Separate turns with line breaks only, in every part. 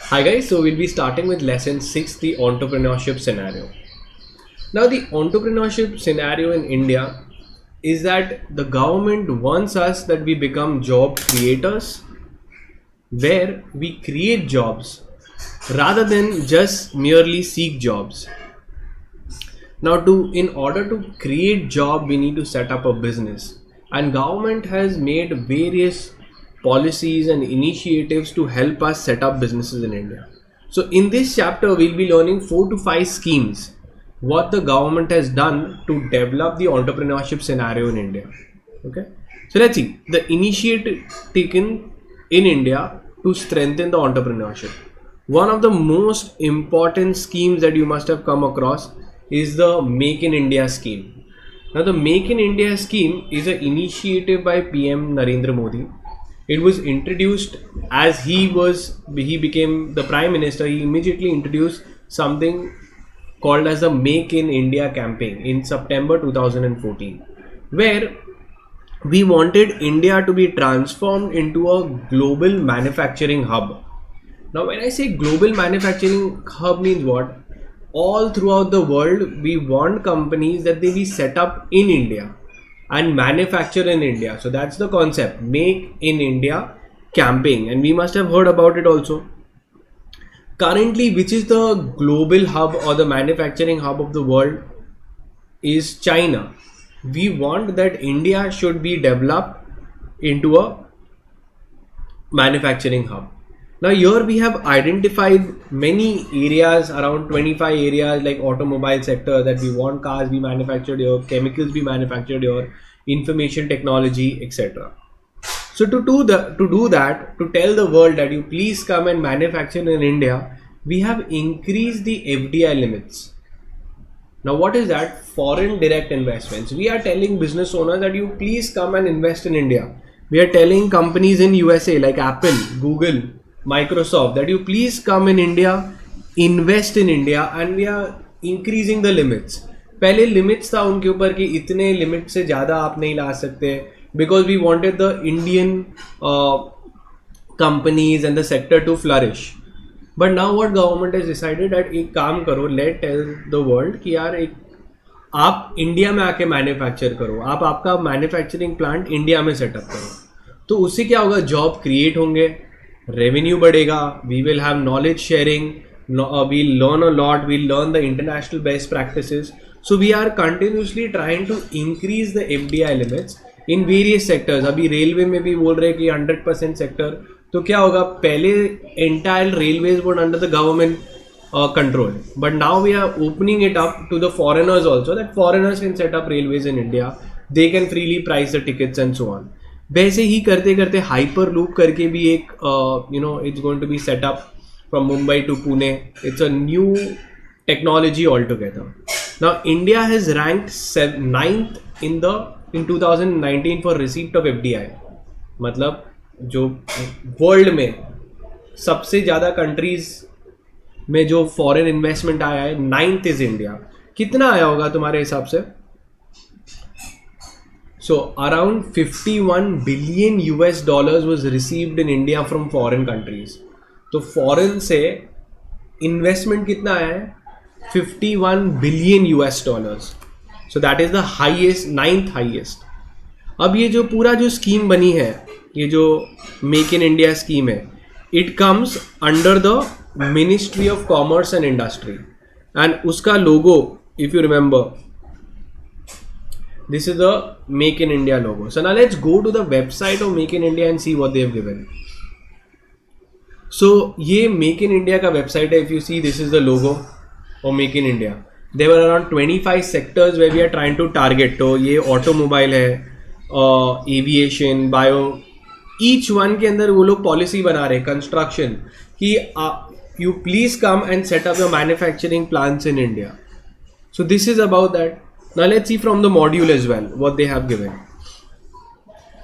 Hi guys, so we'll be starting with lesson 6, the entrepreneurship scenario. Now the entrepreneurship scenario in India is that the government wants us that we become job creators where we create jobs rather than just merely seek jobs. Now in order to create job we need to set up a business, and government has made various policies and initiatives to help us set up businesses in India. So in this chapter we'll be learning 4 to 5 schemes what the government has done to develop the entrepreneurship scenario in India. Okay, so let's see the initiative taken in India to strengthen the entrepreneurship. One of the most important schemes that you must have come across is the Make in India scheme. Now, the Make in India scheme is an initiative by PM Narendra Modi. It was introduced as he became the Prime Minister. He immediately introduced something called as the Make in India campaign in September 2014, where we wanted India to be transformed into a global manufacturing hub. Now, when I say global manufacturing hub means what? All throughout the world, we want companies that they be set up in India and manufacture in India. So that's the concept, Make in India campaign, and we must have heard about it also. Currently, which is the global hub or the manufacturing hub of the world is China. We want that India should be developed into a manufacturing hub. Now here we have identified many areas, around 25 areas like automobile sector, that we want cars be manufactured here, chemicals be manufactured here, information technology, etc. So to do that, to tell the world that you please come and manufacture in India, we have increased the FDI limits. Now what is that? Foreign direct investments. We are telling business owners that you please come and invest in India. We are telling companies in USA like Apple, Google, Microsoft that you please come in India, invest in India, and we are increasing the limits. पहले limits था उनके ऊपर कि इतने limit से ज़्यादा आप नहीं ला सकते, because we wanted the Indian companies and the sector to flourish. But now what government has decided that एक काम करो, let tell the world कि यार एक आप इंडिया में आके मैन्युफैक्चर करो, आप आपका मैन्युफैक्चरिंग प्लांट इंडिया में सेटअप करो, तो उससे क्या होगा? जॉब क्रिएट होंगे, revenue badega, we will have knowledge sharing, we'll learn a lot, we'll learn the international best practices. So we are continuously trying to increase the FDI limits in various sectors. अभी railway में भी बोल रहे हैं कि 100% sector, तो क्या होगा? पहले entire railways were under the government control, but now we are opening it up to the foreigners also, that foreigners can set up railways in India, they can freely price the tickets and so on. वैसे ही करते करते hyper loop करके भी एक it's going to be set up from Mumbai to Pune. It's a new technology all together. Now India has ranked 9th in 2019 for receipt of FDI. मतलब जो world में सबसे ज़्यादा कंट्रीज में जो फॉरेन इन्वेस्टमेंट आया है, 9th इज इंडिया. कितना आया होगा तुम्हारे हिसाब से? So around 51 billion US dollars was received in India from foreign countries. तो foreign से investment कितना आया है? 51 billion US dollars. So that is the highest, 9th highest. अब ये जो पूरा जो स्कीम बनी है, ये जो मेक इन इंडिया स्कीम है, it comes under the Ministry of Commerce and Industry, and उसका logo, if you remember, this is the Make in India logo. So now let's go to the website of Make in India and see what they have given. So ये Make in India का website है. If you see, this is the logo of Make in India. There were around 25 sectors where we are trying to target. तो ये automobile है, aviation, bio, each one के अंदर वो लोग policy बना रहे, construction, कि you please come and set up your manufacturing plants in India. So this is about that. Now let's see from the module as well what they have given.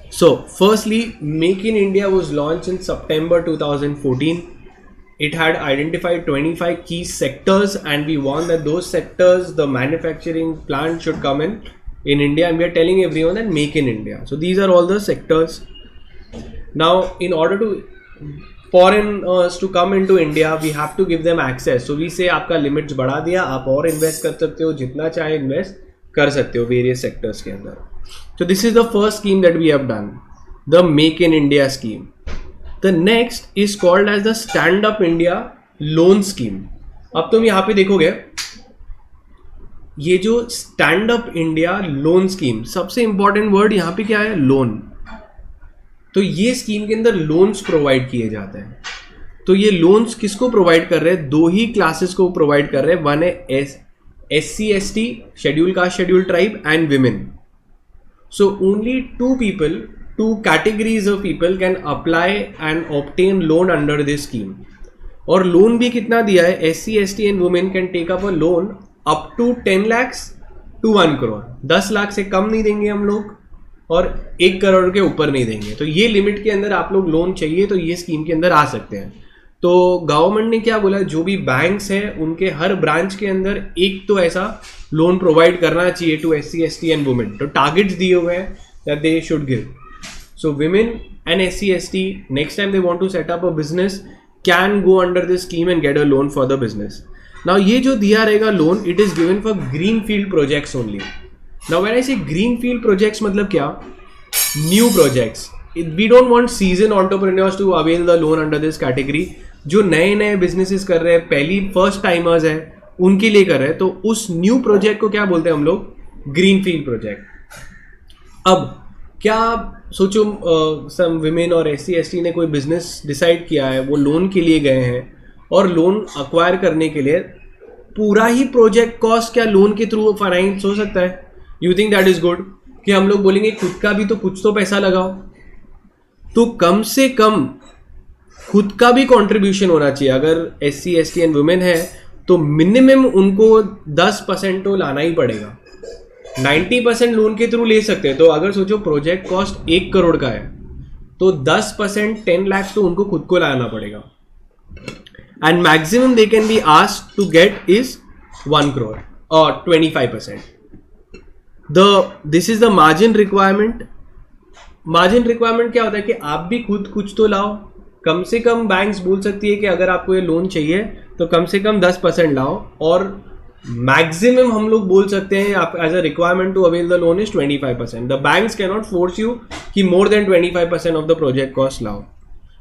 So firstly, Make in India was launched in September 2014. It had identified 25 key sectors, and we want that those sectors, the manufacturing plant should come in India, and we are telling everyone that Make in India. So these are all the sectors. Now in order to foreigners to come into India, we have to give them access. So we say आपका limits बढ़ा दिया, आप और invest कर सकते हो, जितना चाहे इन्वेस्ट कर सकते हो वेरियस सेक्टर्स के अंदर. So this is the first scheme that we have done, the Make in India scheme. The next is called as the Stand Up India loan scheme. अब तुम यहाँ पे देखोगे ये जो stand up India loan scheme, सबसे important word यहाँ पे क्या है, लोन. तो ये स्कीम के अंदर लोन्स प्रोवाइड किए जाते हैं. तो ये लोन्स किसको प्रोवाइड कर रहे हैं, दो ही क्लासेस को प्रोवाइड कर रहे हैं. वन है SC ST schedule caste schedule tribe and women. So only two categories of people can apply and obtain loan under this scheme. और लोन भी कितना दिया है, SC ST and women can take up a loan up to 10 lakhs to 1 crore. 10 lakh से कम नहीं देंगे हम लोग और 1 करोड़ के ऊपर नहीं देंगे. तो ये लिमिट के अंदर आप लोग लोन चाहिए तो ये स्कीम के अंदर आ सकते हैं. तो गवर्नमेंट ने क्या बोला, जो भी बैंक्स हैं उनके हर ब्रांच के अंदर एक तो ऐसा लोन प्रोवाइड करना चाहिए to SC ST and women. तो टारगेट्स दिए हुए हैं that they should give. So women and SC ST, next time they want to set up a business, can go under this scheme and get a loan for the business. Now ये जो दिया रहेगा loan, it is given for greenfield projects only. Now when I say greenfield projects मतलब क्या, new projects. We don't want seasoned entrepreneurs to avail the loan under this category. जो नए नए businesses कर रहे हैं, पहली first timers है, उनके लिए कर रहे हैं. तो उस new project को क्या बोलते हैं हम लोग, greenfield project. अब क्या सोचो सम विमेन और SC ST ने कोई बिजनेस डिसाइड किया है, वो लोन के लिए गए हैं और लोन अक्वायर करने के लिए पूरा ही प्रोजेक्ट कॉस्ट क्या लोन के थ्रू फाइनेंस हो सकता है. You think that is good कि हम लोग बोलेंगे खुद का भी तो कुछ तो पैसा लगाओ. तो कम से कम खुद का भी कंट्रीब्यूशन होना चाहिए. अगर SC ST एंड वुमेन है तो मिनिमम उनको 10% तो लाना ही पड़ेगा. 90% लोन के थ्रू ले सकते हैं. तो अगर सोचो प्रोजेक्ट कॉस्ट 1 करोड़ का है तो 10% 10 लाख तो उनको खुद को लाना पड़ेगा. And maximum they can be asked to get is 1 crore और 25%. This is the margin requirement. Margin requirement क्या होता है कि आप भी खुद कुछ तो लाओ. कम से कम बैंक्स बोल सकती है कि अगर आपको ये लोन चाहिए तो कम से कम 10% लाओ. और मैक्सिमम हम लोग बोल सकते हैं आप as a requirement to avail the loan is 25%. The banks can not force you कि more than 25% of the project cost लाओ.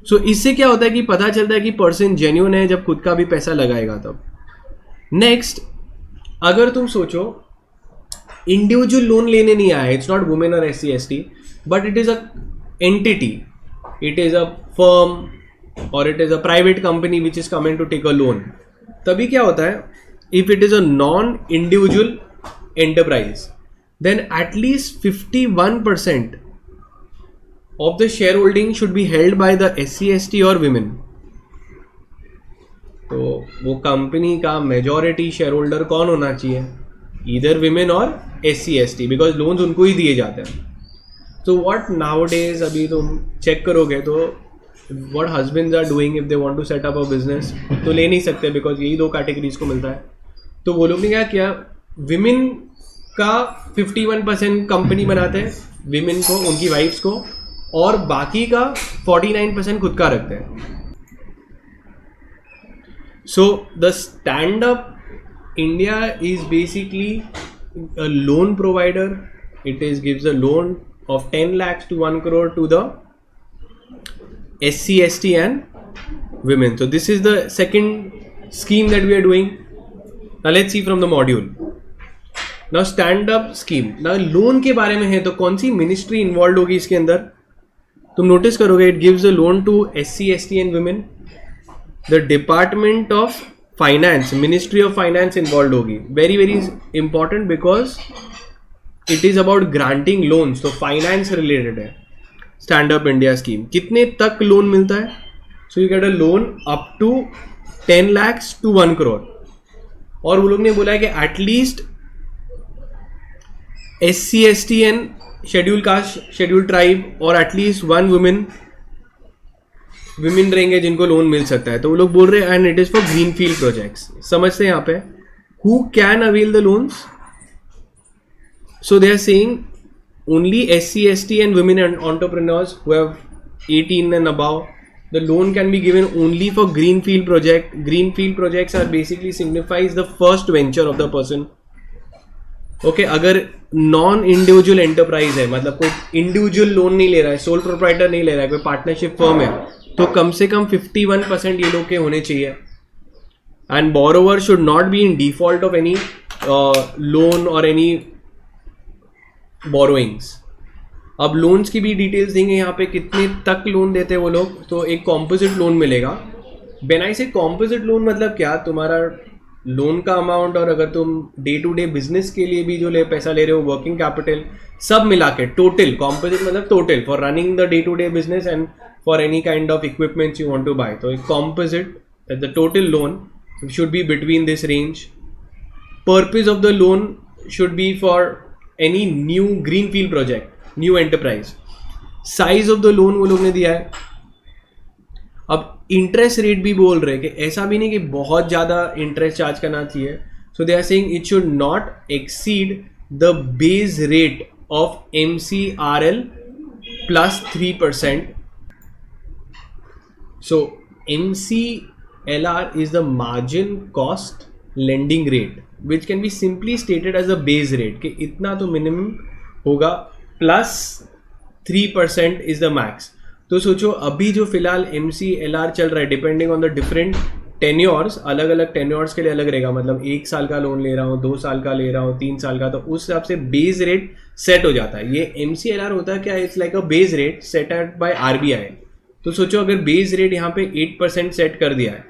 सो इससे क्या होता है कि पता चलता है कि पर्सन जेन्युइन है जब खुद का भी पैसा लगाएगा तब. नेक्स्ट, अगर तुम सोचो इंडिविजुअल लोन लेने नहीं आया, इट्स नॉट वुमेन और SC ST but it is a entity, it is a firm और it is a private company which is coming to take a loan. तभी क्या होता है, if it is a non-individual enterprise, then at least 51% of the shareholding should be held by the SC ST or women. तो वो company का majority share holder कौन होना चाहिए, either women और SC ST, बिकॉज लोन्स उनको ही दिए जाते हैं. तो व्हाट नाउअडेज अभी तुम चेक करोगे तो what husbands are doing if they want to set up a business, तो ले नहीं सकते बिकॉज यही दो कैटेगरीज को मिलता है. तो वो लोग ने क्या किया, विमेन का 51% कंपनी बनाते हैं, विमेन को, उनकी वाइफ्स को, और बाकी का 49% खुद का रखते हैं. So the stand up India is basically a loan provider. It is gives a loan of 10 lakhs to 1 crore to the SC ST and women. So this is the second scheme that we are doing. Now let's see from the module. Now stand up scheme. Now loan के बारे में है तो कौन सी ministry involve होगी इसके अंदर, तुम नोटिस करोगे it gives a loan to SC ST and women. The Department of Finance, Ministry of Finance involve होगी. Very very important because it is about granting loans, तो फाइनेंस रिलेटेड है. Stand up India scheme कितने तक loan मिलता है, so you get a loan up to 10 lakhs to 1 crore. और वो लोग ने बोला है कि at least SC ST and schedule caste schedule tribe और एटलीस्ट 1 वुमेन रहेंगे जिनको लोन मिल सकता है. तो वो लोग बोल रहे हैं and it is for green field projects. समझते हैं यहाँ पे who can avail the loans. So they are saying only SC ST and women and entrepreneurs who have 18 and above The loan can be given only for greenfield project. Greenfield projects are basically signifies the first venture of the person. Okay अगर non individual enterprise है, मतलब कोई individual loan नहीं ले रहा है, sole proprietor नहीं ले रहा है, कोई पार्टनरशिप फर्म है, तो कम से कम 51% ये लोग के होने चाहिए. And borrower should not be in default of any loan और एनी बोरोइंग्स. अब लोन्स की भी डिटेल्स देंगे यहाँ पे, कितने तक लोन देते हैं वो लोग. तो एक कॉम्पोजिट लोन मिलेगा. व्हेन आई से कॉम्पोजिट लोन मतलब क्या, तुम्हारा लोन का अमाउंट और अगर तुम डे टू डे बिजनेस के लिए भी जो पैसा ले रहे हो, वर्किंग कैपिटल सब मिला के टोटल. कॉम्पोजिट मतलब total for running the day to day business and for any kind of equipments you want to buy. तो एक composite the total loan should be between this range. Purpose of the loan should be for any new green field project, new enterprise. Size of the loan वो लोग ने दिया है. अब interest rate भी बोल रहे कि ऐसा भी नहीं कि बहुत ज़्यादा इंटरेस्ट चार्ज करना चाहिए. So they are saying it should not exceed the base rate of MCRL plus 3%. So MCLR is the margin cost lending rate which can be simply stated as the base rate कि इतना तो minimum होगा plus 3% is the max. तो सोचो अभी जो फिलहाल MCLR चल रहा है depending on the different tenures, अलग अलग टेन्योर्स के लिए अलग रहेगा. मतलब 1 साल का लोन ले रहा हूँ, 2 साल का ले रहा हूँ, 3 साल का, तो उस हिसाब से बेस रेट सेट हो जाता है. ये MCLR होता है क्या, it's like a base rate set at by RBI. तो सोचो अगर बेस रेट यहाँ पे 8% सेट कर दिया है,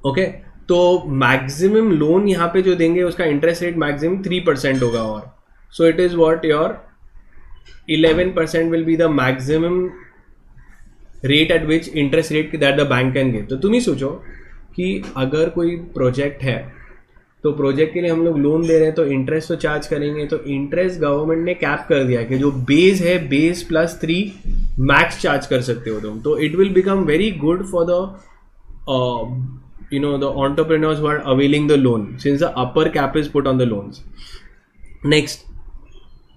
ओके, तो मैक्सिमम लोन यहाँ पे जो देंगे उसका इंटरेस्ट रेट मैक्सिमम 3% होगा. और so it is what your 11% will be the maximum rate at which interest rate that the bank can give. तो तुम ही सोचो कि अगर कोई प्रोजेक्ट है तो प्रोजेक्ट के लिए हम लोग लोन दे रहे हैं तो इंटरेस्ट तो चार्ज करेंगे. तो इंटरेस्ट गवर्नमेंट ने कैप कर दिया है कि जो बेस है बेस प्लस 3 मैक्स चार्ज कर सकते हो तुम. तो it will become very good for the the entrepreneurs who are availing the loan since the upper cap is put on the loans. Next,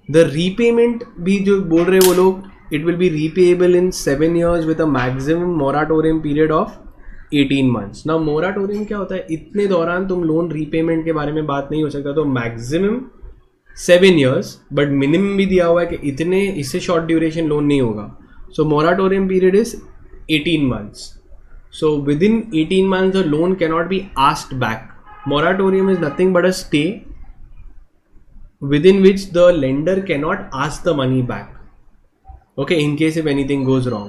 the repayment भी जो बोल रहे वो लोग, it will be repayable in 7 years with a maximum moratorium period of 18 months. Now moratorium क्या होता है, इतने दौरान तुम लोन रीपेमेंट के बारे में बात नहीं हो सकता. तो मैक्सिमम 7 years बट मिनिमम भी दिया हुआ है कि इतने, इससे शॉर्ट ड्यूरेशन लोन नहीं होगा. So moratorium period is 18 months. So within 18 months the loan cannot be asked back. Moratorium is nothing but a stay within which the lender cannot ask the money back. Okay, in case if anything goes wrong.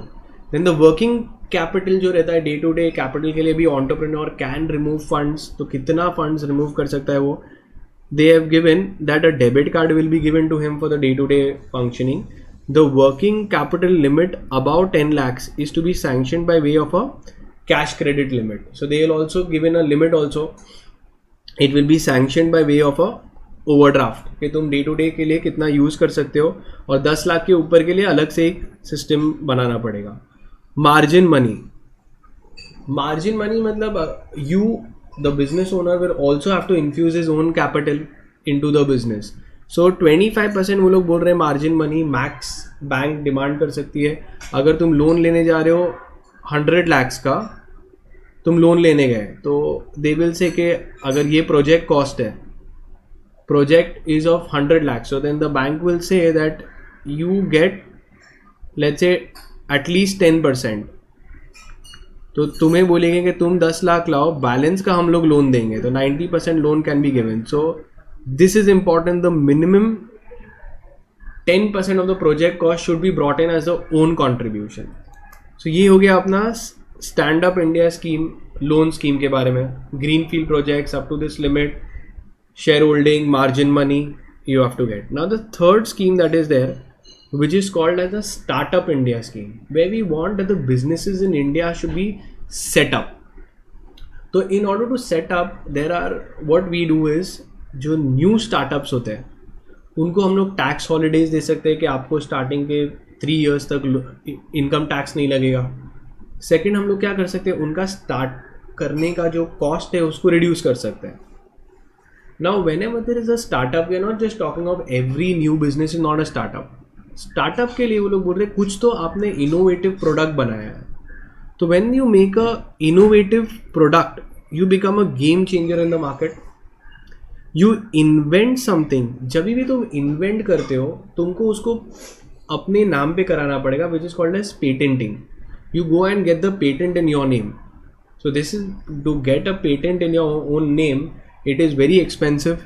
Then the working capital जो रहता है day to day capital के लिए भी entrepreneur can remove funds. तो कितना funds remove कर सकता है वो. They have given that a debit card will be given to him for the day to day functioning. The working capital limit above 10 lakhs is to be sanctioned by way of a cash credit limit. So they will also given a limit also. It will be sanctioned by way of a overdraft कि तुम day to day के लिए कितना use कर सकते हो, और 10 लाख के ऊपर के लिए अलग से एक सिस्टम बनाना पड़ेगा. मार्जिन मनी, मार्जिन मनी मतलब you the business owner will also have to infuse his own capital into the business. So 25% वो लोग बोल रहे हैं margin money max bank demand कर सकती है. अगर तुम लोन लेने जा रहे हो 100 lakhs का, तुम लोन लेने गए तो दे विल से कि अगर ये प्रोजेक्ट कॉस्ट है, project is of 100 lakhs, so then the bank will say that you get let's say at least 10%. तो तुम्हें बोलेंगे कि तुम 10 लाख लाओ, बैलेंस का हम लोग लोन देंगे, तो 90% loan can be given. So this is important, the minimum 10% of the project cost should be brought in as the own contribution. So ये हो गया अपना stand up India scheme, loan scheme के बारे में. Green field projects up to this limit, share holding, margin money you have to get. Now the third scheme that is there, which is called as the Startup India scheme, where we want that the businesses in India should be set up. So in order to set up, there are, what we do is, जो new startups होते हैं उनको हम लोग tax holidays दे सकते हैं कि आपको स्टार्टिंग के 3 years तक इनकम टैक्स नहीं लगेगा. सेकंड, हम लोग क्या कर सकते हैं, उनका स्टार्ट करने का जो कॉस्ट है उसको रिड्यूस कर सकते हैं. Now whenever there is a startup, we are not just talking of every new business is not a startup. Startup के लिए वो लोग बोल रहे कुछ तो आपने इनोवेटिव प्रोडक्ट बनाया है. तो when you make a innovative product you become a game changer in the market. You invent something. जब भी तुम इन्वेंट करते हो तुमको उसको अपने नाम पे कराना पड़ेगा, which is called as patenting. You go and get the patent in your name. So this is to get a patent in your own name, it is very expensive.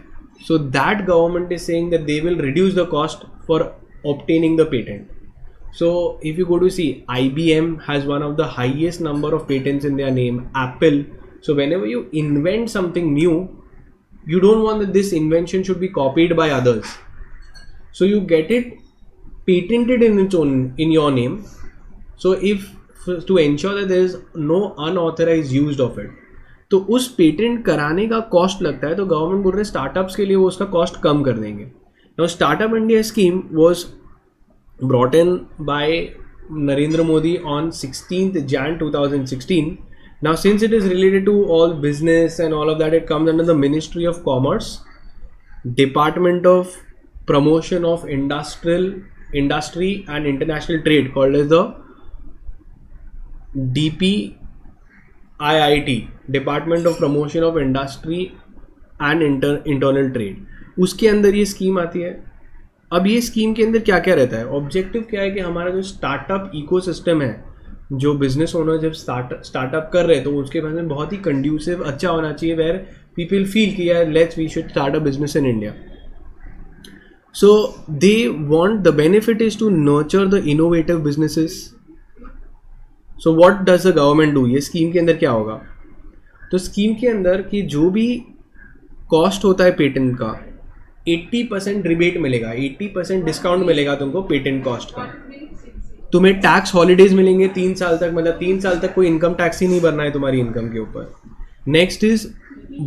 So that government is saying that they will reduce the cost for obtaining the patent. So if you go to see, IBM has one of the highest number of patents in their name, Apple. So whenever you invent something new, you don't want that this invention should be copied by others. So you get it patented in its own, in your name. So if to ensure that there is no unauthorized use of it, तो उस patent कराने का cost लगता है. तो government बोल रहे हैं स्टार्टअप्स के लिए वो उसका कॉस्ट कम कर देंगे. Now startup India scheme was brought in by Narendra Modi on 16th Jan 2016. Now since it is related to all business and all of that, it comes under the Ministry of Commerce, Department of Promotion of Industry and International Trade, called as the DPIIT, department of promotion of industry and internal trade. उसके अंदर ये scheme आती है. अब ये scheme के अंदर क्या क्या रहता है, ऑब्जेक्टिव क्या है कि हमारा जो स्टार्टअप इकोसिस्टम है, जो बिजनेस ओनर जब स्टार्टअप कर रहे हैं तो उसके पास में बहुत ही कंड्यूसिव अच्छा होना चाहिए, वेयर पीपल फील कि यार let's we should start a business in India. So they want the benefit is to nurture the innovative businesses. So what does the government do. ये स्कीम के अंदर क्या होगा, तो स्कीम के अंदर कि जो भी कॉस्ट होता है पेटेंट का 80% रिबेट मिलेगा, 80% डिस्काउंट मिलेगा तुमको पेटेंट कॉस्ट का. तुम्हें टैक्स हॉलीडेज मिलेंगे 3 साल तक, मतलब 3 साल तक कोई इनकम टैक्स ही नहीं भरना है तुम्हारी इनकम के ऊपर. नेक्स्ट इज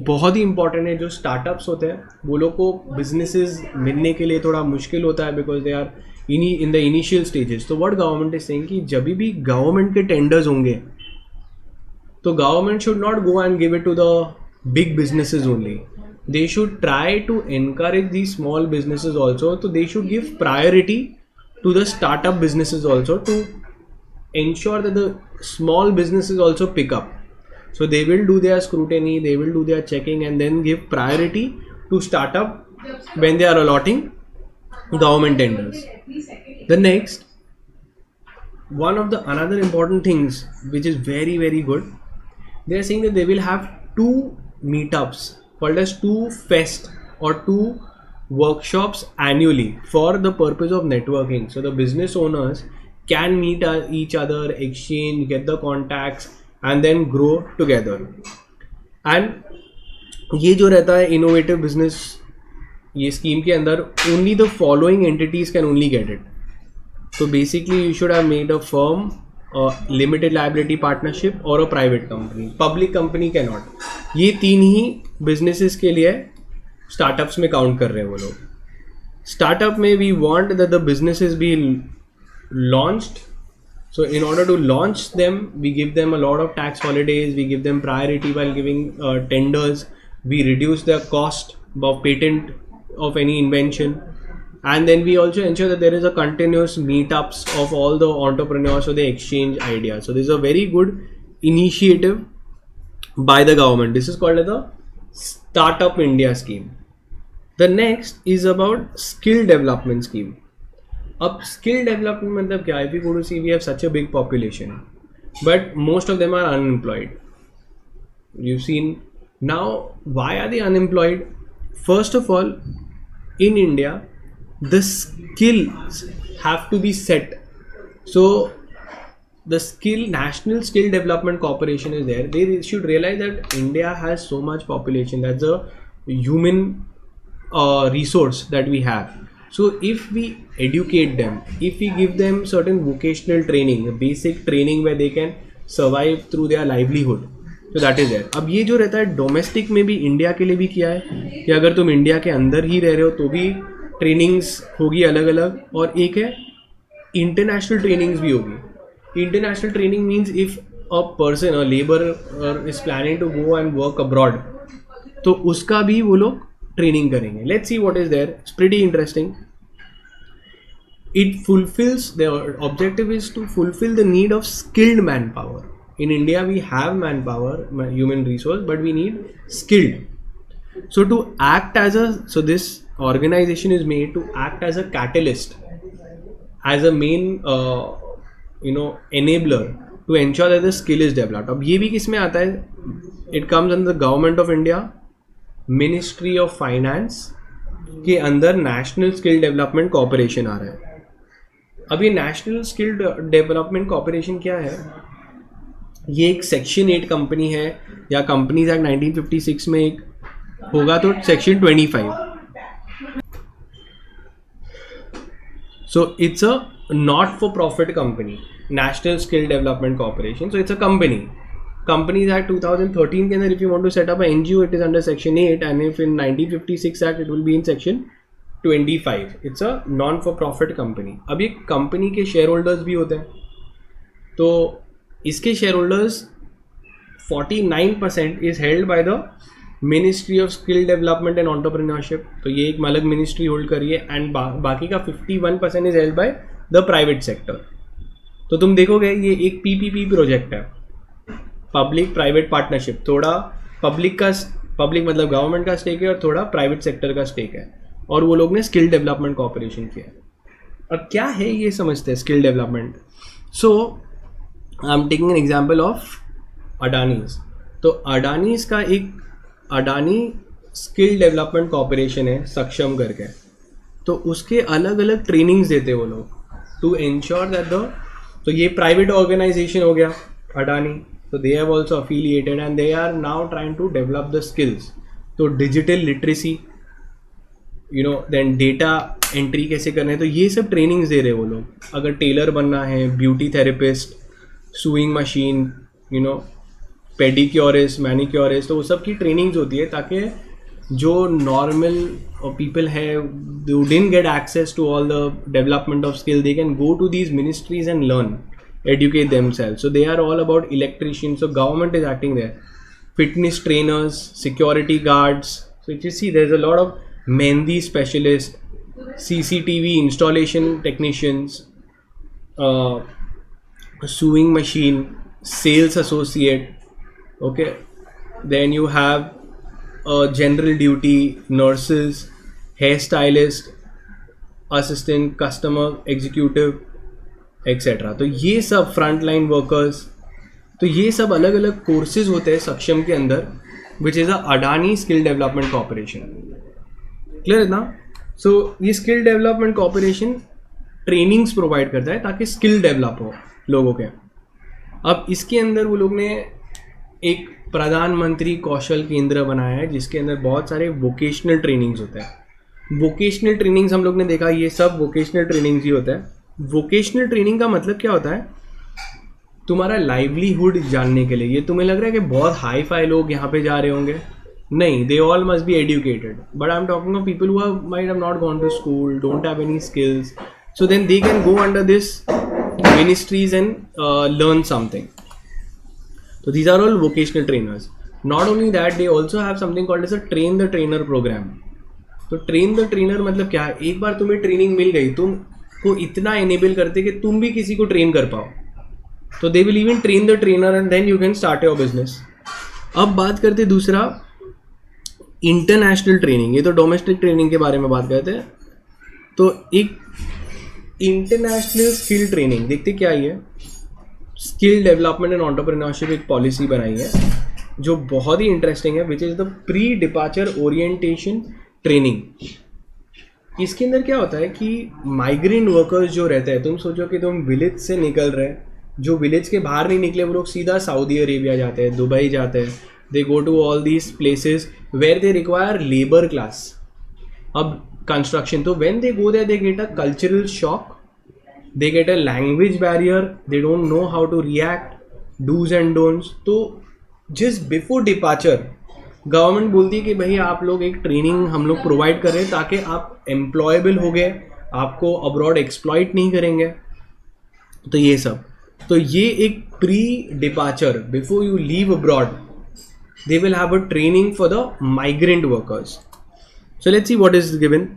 बहुत ही इंपॉर्टेंट है, जो स्टार्टअप्स होते हैं वो लोग को बिजनेसेस मिलने के लिए थोड़ा मुश्किल होता है, because they are in the initial stages. तो व्हाट गवर्नमेंट इज सेइंग कि जब भी गवर्नमेंट के टेंडर्स होंगे तो government should not go and give it to the big businesses only. They should try to encourage the small businesses also. तो they should give priority to the startup businesses also, to ensure that the small businesses also pick up. So they will do their scrutiny, they will do their checking, and then give priority to startup when they are allotting government tenders. The next one of the another important things which is very very good, they are saying that they will have 2 meetups called as 2 fest or 2 workshops annually for the purpose of networking. So the business owners can meet each other, exchange, get the contacts, and then grow together. And ये जो रहता है innovative business, ये scheme के अंदर only the following entities can only get it. So basically you should have made a firm, a limited liability partnership or a private company. Public company cannot. ये 3 ही businesses के लिए startups में count कर रहे हैं वो लोग. स्टार्टअप में we want that the businesses be launched. So in order to launch them we give them a lot of tax holidays, we give them priority while giving tenders, we reduce the cost of patent of any invention, and then we also ensure that there is a continuous meetups of all the entrepreneurs so they exchange ideas. So this is a very good initiative by the government. This is called as the Startup India scheme. The next is about skill development scheme. अब skill development मतलब क्या है? If you go to see, we have such a big population, but most of them are unemployed. You've seen. Now, why are they unemployed? First of all, in India, the skills have to be set. So the National Skill Development Corporation is there. They should realize that India has so much population. That's a human resource that we have. So if we educate them, if we give them certain vocational training, basic training where they can survive through their livelihood, so that is there. अब ये जो रहता है domestic में भी India के लिए भी किया है कि अगर तुम इंडिया के अंदर ही रह रहे हो तो भी ट्रेनिंग्स होगी अलग अलग, और एक है इंटरनेशनल ट्रेनिंग्स भी होगी. International training means if a person, a laborer is planning to go and work abroad, तो उसका भी वो लोग ट्रेनिंग करेंगे. Let's see what is there. It's pretty interesting. it fulfills, the objective is to fulfill the need of skilled manpower. In India we have manpower, human resource, but we need skilled. So to act as a, so this organization is made to act as a catalyst, as a main enabler to ensure that the skill is developed. अब ये भी किस में आता है? It comes under the government of India, Ministry of Finance के अंदर national skill development corporation आ रहा है. अब ये नेशनल स्किल डेवलपमेंट कॉर्पोरेशन क्या है? ये एक सेक्शन 8 कंपनी है, या कंपनीज एक्ट 1956 में एक होगा तो section 25. So it's a not for profit company, national skill development corporation. So it's a company. Companies Act 2013 के अंदर if you want to set up a NGO, it is under section 8, and if in 1956 Act it will be in section 25. It's a non for profit company. अब ये company के share holders भी होते हैं, तो इसके share holders 49% is held by the ministry of skill development and entrepreneurship. तो ये एक अलग मिनिस्ट्री होल्ड करी है, एंड बाकी का 51% is held by the private sector. तो तुम देखोगे ये एक PPP प्रोजेक्ट है, पब्लिक प्राइवेट पार्टनरशिप. थोड़ा पब्लिक मतलब गवर्नमेंट का स्टेक है और थोड़ा प्राइवेट सेक्टर का स्टेक है, और वो लोग ने स्किल डेवलपमेंट कॉर्पोरेशन किया है. अब क्या है ये समझते हैं skill development. So I am taking an example of Adanis. तो अडानीज का एक अडानी स्किल डेवलपमेंट कॉर्पोरेशन है सक्षम करके. तो उसके अलग अलग ट्रेनिंग्स देते हैं वो लोग टू एंश्योर दैट द, तो ये प्राइवेट ऑर्गेनाइजेशन हो गया Adani. So they have also affiliated and they are now trying to develop the skills. तो digital literacy, then data entry कैसे करना है, तो ये सब trainings दे रहे हैं वो लोग. अगर टेलर बनना है, ब्यूटी थेरेपिस्ट, सुइंग मशीन, पेडिक्योरिस्ट, मैनिक्योरिस्ट, तो वो सब की ट्रेनिंग्स होती है ताकि जो नॉर्मल पीपल है who didn't get access to all the development of skill, they can go to these ministries and learn, educate themselves. So they are all about electricians, so government is acting there. Fitness trainers, security guards. So if you see, there's a lot of mehndi specialists, CCTV installation technicians, sewing machine, sales associate. Okay, then you have general duty nurses, hairstylist, assistant, customer executive, etcetera. तो ये सब front line workers, तो ये सब अलग अलग courses होते हैं सक्षम के अंदर, which is a Adani skill development corporation. Clear है ना? सो ये skill development corporation trainings provide करता है ताकि स्किल डेवलप हो लोगों के. अब इसके अंदर वो लोग ने एक प्रधानमंत्री कौशल केंद्र बनाया है जिसके अंदर बहुत सारे वोकेशनल ट्रेनिंग्स होते हैं. वोकेशनल ट्रेनिंग्स हम लोग ने देखा, ये सब वोकेशनल ट्रेनिंग्स ही होता है. वोकेशनल ट्रेनिंग का मतलब क्या होता है? तुम्हारा लाइवलीहुड जानने के लिए. ये तुम्हें लग रहा है कि बहुत हाई फाई लोग यहाँ पे जा रहे होंगे, नहीं, they all must be educated, but I am talking of people who might have not gone to school, don't have any skills, so then they can go under this ministries and learn something. So these are all vocational trainers. Not only that, they also have something called as a train the trainer program. तो train the trainer मतलब क्या है? एक बार तुम्हें training मिल गई, तुमको इतना enable करते कि तुम भी किसी को ट्रेन कर पाओ, तो they will even train the trainer and then you can start your business. अब बात करते दूसरा, इंटरनेशनल ट्रेनिंग. ये तो डोमेस्टिक ट्रेनिंग के बारे में बात करते हैं. तो एक इंटरनेशनल स्किल ट्रेनिंग देखते क्या है. स्किल डेवलपमेंट एंड एंटरप्रेन्योरशिप एक पॉलिसी बनाई है जो बहुत ही इंटरेस्टिंग है, which is the pre departure orientation training. इसके अंदर क्या होता है कि माइग्रेंट वर्कर्स जो रहते हैं, तुम सोचो कि तुम विलेज से निकल रहे, जो विलेज के बाहर नहीं निकले वो लोग सीधा सऊदी अरेबिया जाते हैं, दुबई जाते हैं, they go to all these places where they require labour class. अब कंस्ट्रक्शन, तो when they go there they get a cultural shock, they get a language barrier, they don't know how to react, do's and don'ts. तो just before departure government बोलती है कि भाई आप लोग एक ट्रेनिंग हम लोग प्रोवाइड कर रहे हैं ताकि आप एम्प्लॉयबल हो गए, आपको अब्रॉड एक्सप्लॉइट नहीं करेंगे. तो ये सब, तो ये एक pre departure before you leave abroad, they will have a training for the migrant workers. So let's see what is given.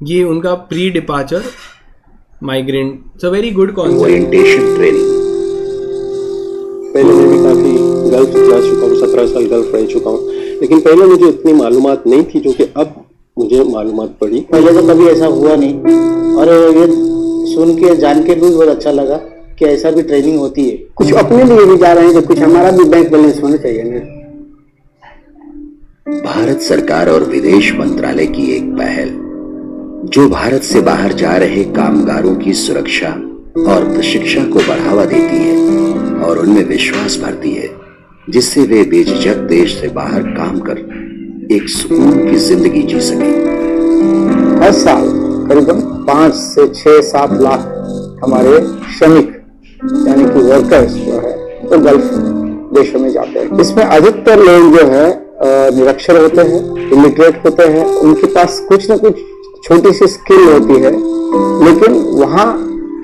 ये उनका pre departure migrant, it's a very good concept.
Orientation training.
पहले मैं भी काफ़ी gulf जा चुका हूँ, 17 साल गल्फ रह चुका हूँ, लेकिन पहले मुझे इतनी मालूमात नहीं थी जो कि अब मुझे मालूमात पड़ी।
पहले तो कभी ऐसा हुआ नहीं, और ये सुन के जान के भी बहुत अच्छा लगा कि ऐसा भी ट्रेनिंग होती है।
कुछ अपने लिए भी जा रहे हैं, तो कुछ हमारा भी बैंक बैलेंस होना चाहिए ना।
भारत सरकार और विदेश मंत्रालय की एक पहल जो भारत से बाहर जा रहे कामगारों की सुरक्षा और प्रशिक्षण को बढ़ावा देती है और उनमें विश्वास भरती है, जिससे वे बेझिझक देश से बाहर काम कर एक सुकून की जिंदगी जी सके।
हर साल करीबन 5 से 6-7 लाख हमारे श्रमिक यानी कि वर्कर्स जो है वो गल्फ देशों में जाते हैं। इसमें अधिकतर लोग जो है निरक्षर होते हैं, इलिटरेट होते हैं, उनके पास कुछ न कुछ छोटी सी स्किल होती है, लेकिन वहाँ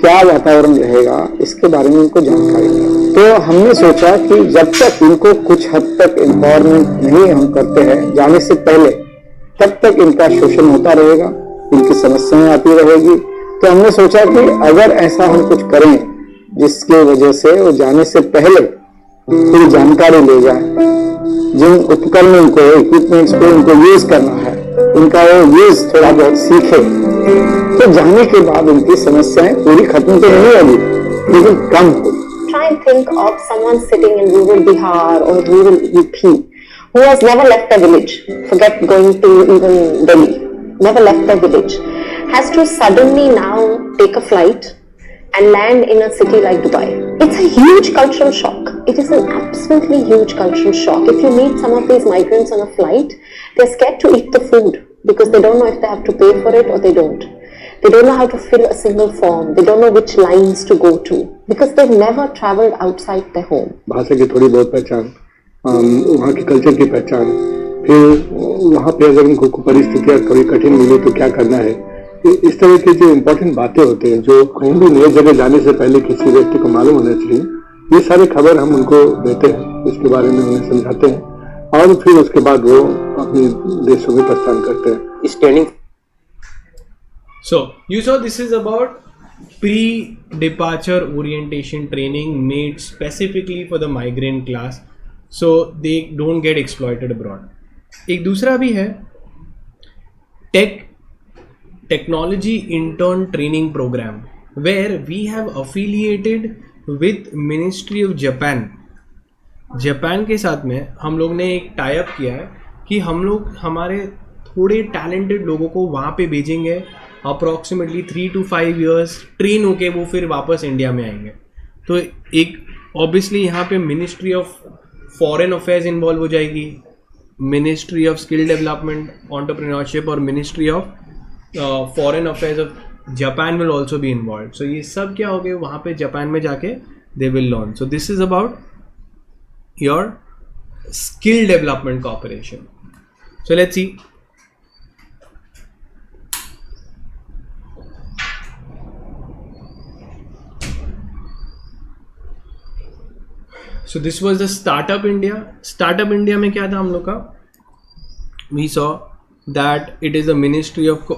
क्या वातावरण रहेगा इसके बारे में उनको जानकारी नहीं। तो हमने सोचा कि जब तक इनको कुछ हद तक एम्पावरमेंट नहीं हम करते हैं जाने से पहले, तब तक इनका शोषण होता रहेगा, इनकी समस्याएं आती रहेगी। तो हमने सोचा कि अगर ऐसा हम कुछ करें जिसकी वजह से वो जाने से पहले पूरी जानकारी ले जाए, जिन उपकरणों को, इक्विपमेंट्स को उनको यूज करना है, उनका वो यूज थोड़ा बहुत सीखे, तो जाने के बाद उनकी समस्याएं पूरी खत्म तो नहीं होगी लेकिन कम होगी।
Try and think of someone sitting in rural Bihar or rural UP who has never left their village, forget going to even Delhi, never left their village, has to suddenly now take a flight and land in a city like Dubai. It's a huge cultural shock. It is an absolutely huge cultural shock. If you meet some of these migrants on a flight, they're scared to eat the food because they don't know if they have to pay for it or they don't. They don't know how to fill a single form. They don't know which lines to go to because they've never traveled outside their home.
भाषा की थोड़ी बहुत पहचान, वहाँ की culture की पहचान, फिर वहाँ पे अगर उनको परिस्थितियाँ थोड़ी कठिन मिली तो क्या करना है, इस तरह की जो इम्पोर्टेंट बातें होते हैं जो कहीं भी नई जगह जाने से पहले किसी व्यक्ति को मालूम होना चाहिए, ये सारी खबर हम उनको देते हैं, इसके बारे में उन्हें समझाते हैं और फिर उसके बाद वो अपने देशों में प्रस्थान करते हैं। इस training
So you saw this is about pre-departure orientation training made specifically for the migrant class, so they don't get exploited abroad. एक दूसरा भी है technology intern training program where we have affiliated with Ministry of Japan. Japan के साथ में हम लोग ने एक टाई अप किया है कि हम लोग हमारे थोड़े टैलेंटेड लोगों को वहाँ पे भेजेंगे, अप्रॉक्सीमेटली 3 to 5 years ट्रेन होके वो फिर वापस इंडिया में आएंगे। तो एक ऑब्वियसली यहाँ पे ministry of foreign affairs involve हो जाएगी, ministry of skill development, entrepreneurship और ministry of foreign affairs of Japan will also be involve. सो ये सब क्या हो गए वहाँ पे जापान में जाके they will learn. So this is about your skill development cooperation. So let's see. So this was the Startup India. Startup India में क्या था हम लोग का? We saw that it is a ministry of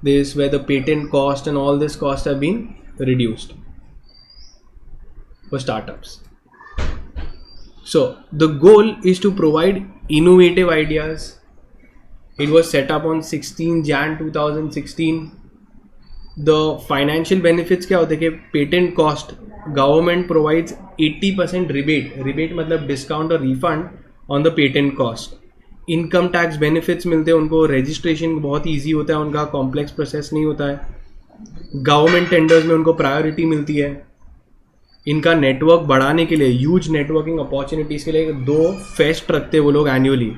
this where the patent cost and all this cost have been reduced for startups. So the goal is to provide innovative ideas. It was set up on 16 Jan 2016. The financial benefits क्या होते हैं कि patent cost government provides 80% rebate मतलब discount और refund on the patent cost. Income tax benefits मिलते हैं उनको, registration बहुत इजी होता है उनका, कॉम्प्लेक्स प्रोसेस नहीं होता है, गवर्नमेंट टेंडर्स में उनको प्रायोरिटी मिलती है। इनका नेटवर्क बढ़ाने के लिए, ह्यूज नेटवर्किंग अपॉर्चुनिटीज़ के लिए 2 फेस्ट रखते हैं वो लोग एनुअली,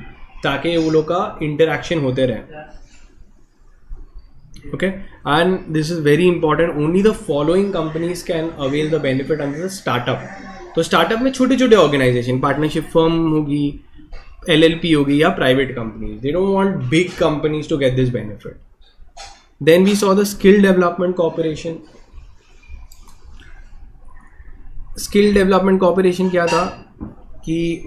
ताकि वो लोग का इंटरेक्शन होते रहे। Okay, and this is very important. Only the following companies can avail the benefit under the startup. तो स्टार्टअप में छोटे छोटे ऑर्गेनाइजेशन, पार्टनरशिप फर्म होगी, LLP होगी या private companies, they don't want big companies to get this benefit. Then we saw the skill development corporation. Skill development corporation क्या था कि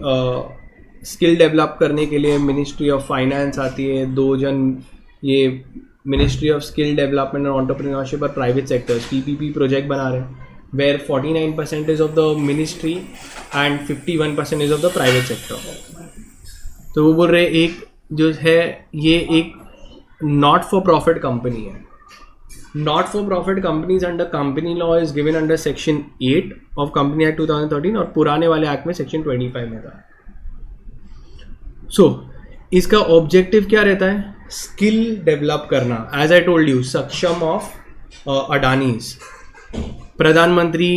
स्किल डेवलप करने के लिए मिनिस्ट्री ऑफ फाइनेंस आती है, 2 जन ये मिनिस्ट्री ऑफ स्किल डेवलपमेंट और एंटरप्रेन्योरशिप और प्राइवेट सेक्टर्स PPP प्रोजेक्ट बना रहे हैं, where 49% is of the ministry and 51% is of the private sector. तो वो बोल रहे एक जो है ये एक नॉट फॉर प्रॉफिट कंपनी है। Not for profit companies under company law is given under section 8 of company act 2013 और पुराने वाले एक्ट में सेक्शन 25 में था। सो इसका ऑब्जेक्टिव क्या रहता है? स्किल डेवलप करना, एज आई टोल्ड यू, सक्षम ऑफ अडानीज। प्रधानमंत्री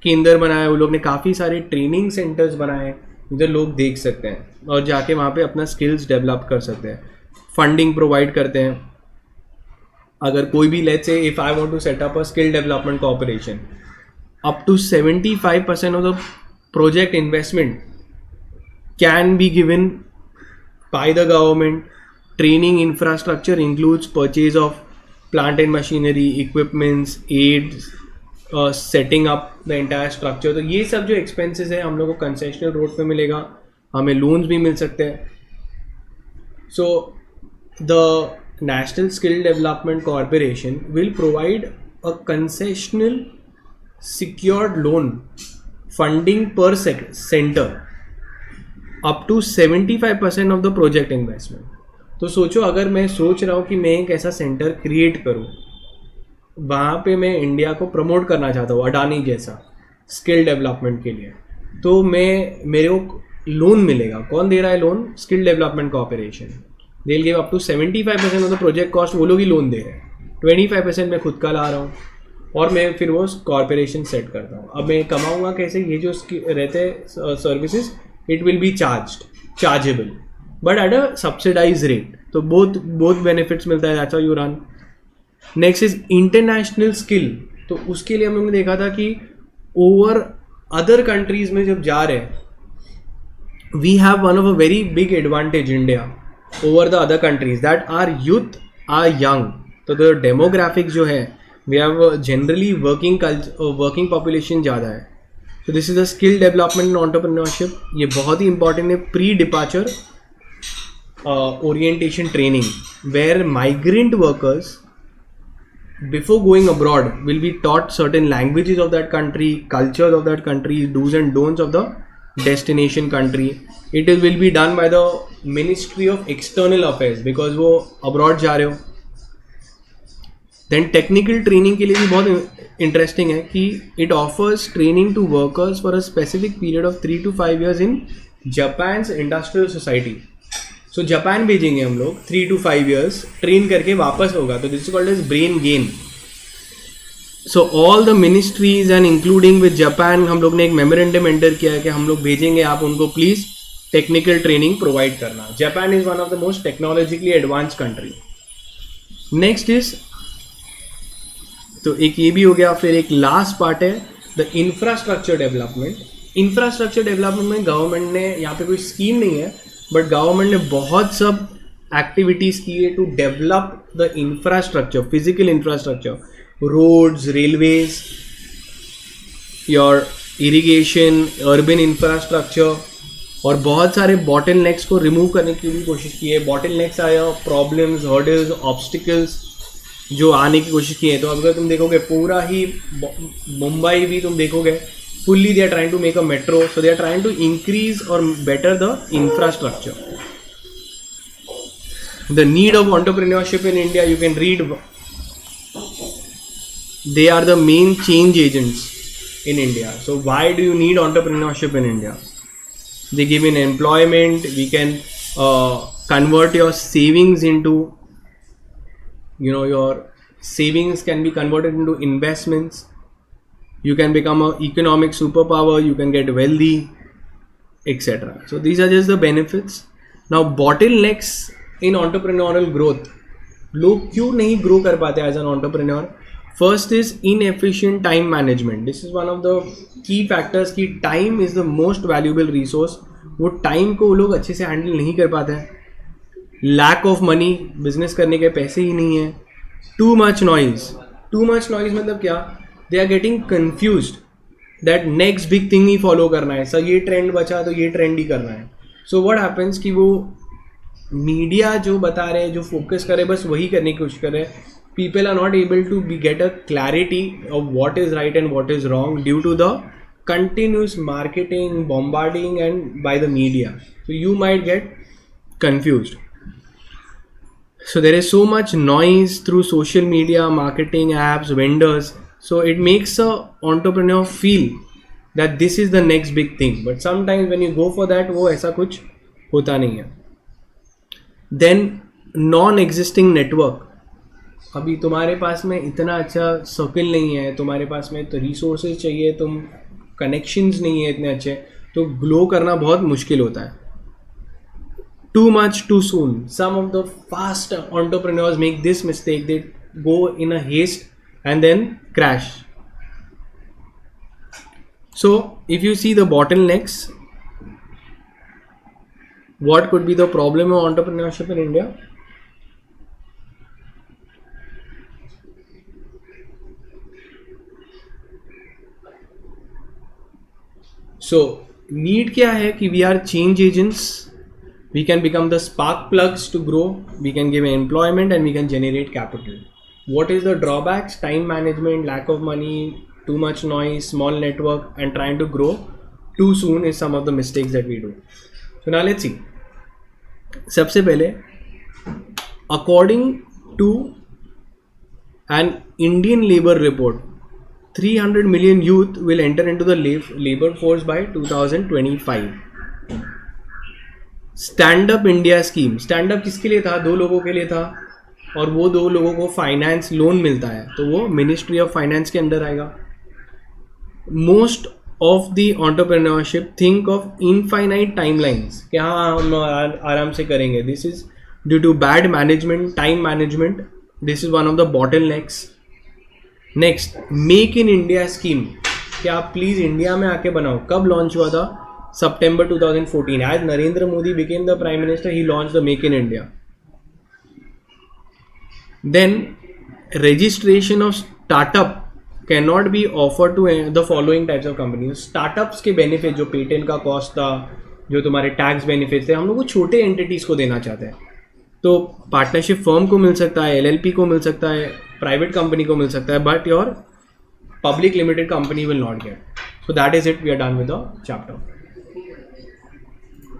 केंद्र बनाए, वो लोग ने काफ़ी सारे ट्रेनिंग सेंटर्स बनाए जिधर लोग देख सकते हैं और जाके वहाँ पे अपना स्किल्स डेवलप कर सकते हैं। फंडिंग प्रोवाइड करते हैं। अगर कोई भी, let's say if I want to set up a skill development corporation, up to 75% of the project investment can be given by the government. Training infrastructure includes purchase of plant and machinery, equipments, aids, setting up the entire structure. तो ये सब जो expenses है हम लोग को concessional road पे मिलेगा, हमें लोन्स भी मिल सकते हैं। So the national skill development corporation will provide a concessional secured loan funding per center up to 75% of the project investment। तो सोचो, अगर मैं सोच रहा हूँ कि मैं एक ऐसा सेंटर क्रिएट करूँ, वहाँ पे मैं इंडिया को प्रमोट करना चाहता हूँ अडानी जैसा स्किल डेवलपमेंट के लिए, तो मेरे को लोन मिलेगा। कौन दे रहा है loan? Skill development corporation. They will give up to 75% of the project cost, वो लोग ही लोन दे रहे हैं। 25% मैं खुद का ला रहा हूँ और मैं फिर वो कॉर्पोरेशन सेट करता हूँ। अब मैं कमाऊँगा कैसे? ये जो रहते हैं services, it will be chargeable but at a subsidize rate. तो बोथ बेनिफिट्स मिलता है, that's how you run. Next is international skill. तो उसके लिए हम लोगों ने देखा था कि ओवर अदर कंट्रीज में जब जा रहे हैं, we have one of a very big advantage India over the other countries, that are youth are young. तो द डेमोग्राफिक जो है, we have generally working population ज़्यादा है। तो this is the skill development and entrepreneurship. ये बहुत ही important है। Pre departure orientation training, where migrant workers before going abroad will be taught certain languages of that country, cultures of that country, do's and don'ts of the destination country. It will be done by the Ministry of External Affairs because वो abroad जा रहे हो। Then technical training के लिए भी बहुत interesting है कि it offers training to workers for a specific period of 3 to 5 years in Japan's industrial society. So Japan भेजेंगे हम लोग 3 to 5 years, ट्रेन करके वापस होगा। तो this is called as brain gain. So all the ministries and including with Japan, हम लोग ने एक मेमोरेंडम एंटर किया है कि हम लोग भेजेंगे, आप उनको प्लीज टेक्निकल ट्रेनिंग प्रोवाइड करना। Japan is one of the most technologically advance country. Next is, तो एक ये भी हो गया। फिर एक लास्ट पार्ट है the infrastructure development. Infrastructure development में गवर्नमेंट ने, यहाँ पे कोई स्कीम नहीं है बट गवर्नमेंट ने बहुत सब एक्टिविटीज़ की है to develop the infrastructure, physical infrastructure, roads, railways, your irrigation, urban infrastructure, और बहुत सारे बॉटल नेक्स को रिमूव करने की भी कोशिश की है। बॉटल नेक्स आया, प्रॉब्लम्स, हर्डल्स, ऑब्स्टिकल्स जो आने की कोशिश की है। तो अगर तुम देखोगे पूरा ही मुंबई भी तुम देखोगे, fully they are trying to make a metro, so they are trying to increase or better the infrastructure. The need of entrepreneurship in India, you can read, they are the main change agents in India. So why do you need entrepreneurship in India? They give in employment, we can convert your savings into, your savings can be converted into investments. You can become an economic superpower, you can get wealthy, etc. So these are just the benefits. Now bottlenecks in entrepreneurial growth. लोग क्यों नहीं grow कर पाते as an entrepreneur? First is inefficient time management. This is one of the key factors कि time is the most valuable resource. वो time को वो लोग अच्छे से handle नहीं कर पाते हैं। Lack of money, business करने के पैसे ही नहीं है। Too much noise. Too much noise मतलब क्या? They are getting confused that next big thing he follow करना है। सर ये ट्रेंड बचा तो ये ट्रेंड ही करना है। So what happens कि वो मीडिया जो बता रहे हैं, जो फोकस करे, बस वही करने की कोशिश कर रहे हैं. People are not able to get a clarity of what is right and what is wrong due to the continuous marketing, bombarding and by the media. So you might get confused. So there is so much noise through social media, marketing apps, vendors. So it makes a entrepreneur feel that this is the next big thing. But sometimes when you go for that, वो ऐसा कुछ होता नहीं है. Then non-existing network. अभी तुम्हारे पास में इतना अच्छा सर्किल नहीं है, तुम्हारे पास में तो रिसोर्सेज चाहिए, तुम कनेक्शंस नहीं है इतने अच्छे, तो ग्लो करना बहुत मुश्किल होता है. Too much too soon. Some of the fast entrepreneurs make this mistake, they go in a haste and then crash. So if you see the bottlenecks, what could be the problem of entrepreneurship in India? So need क्या है कि we are change agents, we can become the spark plugs to grow, we can give employment and we can generate capital. What is the drawbacks? Time management, lack of money, too much noise, small network and trying to grow too soon is some of the mistakes that we do. So now let's see. सबसे पहले according to an Indian labor report, 300 million youth will enter into the labor force by 2025. Stand up India scheme. Stand up किसके लिए था? 2 लोगों के लिए था, और वो 2 लोगों को फाइनेंस लोन मिलता है, तो वो मिनिस्ट्री ऑफ फाइनेंस के अंडर आएगा. Most of the entrepreneurship think of infinite timelines कि हाँ हम आराम से करेंगे. This is due to bad management, time management. This is one of the bottlenecks. Next, make in India scheme. क्या आप प्लीज़ इंडिया में आके बनाओ. कब लॉन्च हुआ था? September 2014. As Narendra Modi became the Prime Minister, he launched the Make in India. Then, registration of startup cannot be offered to the following types of companies. Startups के benefit जो patent का cost था, जो तुम्हारे tax benefit थे, हम लोग को छोटे एंटिटीज़ को देना चाहते हैं. तो पार्टनरशिप फर्म को मिल सकता है, LLP को मिल सकता है, प्राइवेट कंपनी को मिल सकता है, but your public limited company will not get. So that is it. We are done with the chapter.